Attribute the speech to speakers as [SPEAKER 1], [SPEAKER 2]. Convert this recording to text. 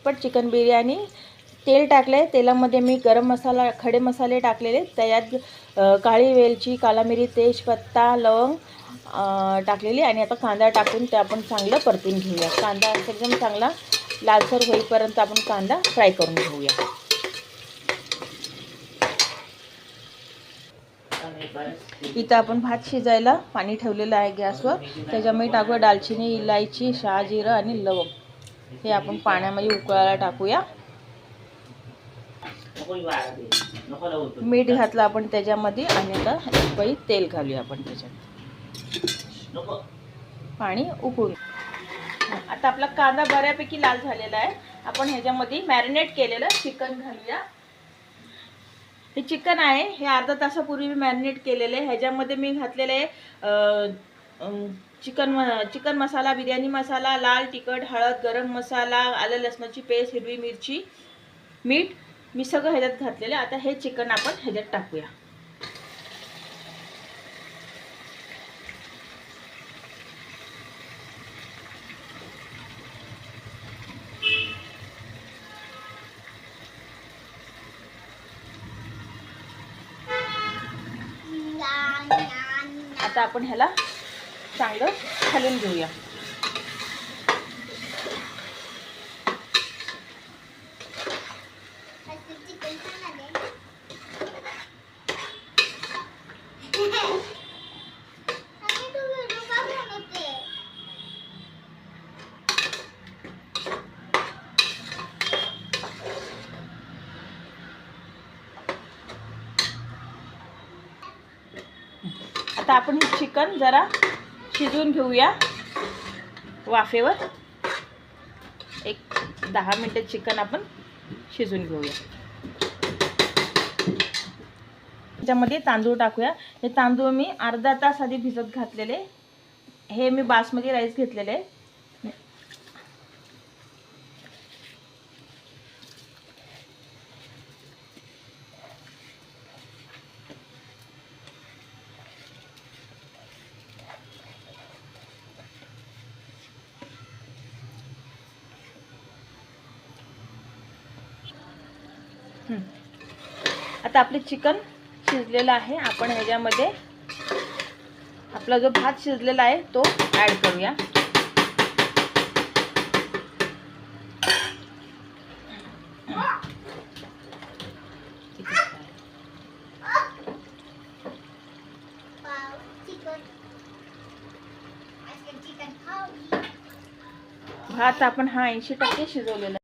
[SPEAKER 1] झटपट चिकन बिर्याणी। तेल टाकले, तेलामध्ये मी गरम मसाला, खडे मसाले टाकलेले, त्यात काळी वेलची, काला मिरी, तेजपत्ता, लवंग टाकलेली आणि आता कांदा टाकून ते आपण चांगलं परतून घेऊया। कांदा एकदम चांगला लालसर होईपर्यंत आपण कांदा फ्राय करून घेऊया। इथं आपण भात शिजायला पाणी ठेवलेलं आहे गॅसवर। त्याच्यामध्ये टाकूया दालचिनी, इलायची, शहाजिरं आणि लवंग। हे आपण पाण्यामध्ये उकळायला टाकूया। मीठ घातलं आपण त्याच्यामध्ये आणि आता एक पळी तेल घालूया आपण त्याच्यात। पाणी उकळून आता आपला कांदा बऱ्यापैकी लाल झालेला आहे। आपण ह्याच्यामध्ये मॅरिनेट केलेलं चिकन घालूया। हे चिकन आहे, हे अर्धा तासापूर्वी मी मॅरिनेट केलेले आहे। ह्याच्यामध्ये मी घातलेले चिकन मसाला, बिर्याणी मसाला, लाल तिखट, हळद, गरम मसाला, आलं लसणाची पेस्ट, हिरवी मिरची, मीठ, मी सगळं ह्याच्यात घातलेलं। आता हे चिकन आपण ह्याच्यात टाकूया। आता आपण ह्याला चांगलं हलवून घेऊया। आता आपण हे चिकन जरा शिजवून घेऊया वाफेवर। एक 10 मिनिटं चिकन आपण शिजवून घेऊया। त्याच्यामध्ये तांदूळ टाकूया। हे तांदूळ मी अर्धा तास आधी भिजत घातलेले। हे मी बासमती राईस घेतलेले। आता आपले चिकन शिजलेलं आहे। आपण ह्याच्यामध्ये आपला जो भात शिजलेला आहे तो ॲड करूया। भात आपण 80% शिजवलेला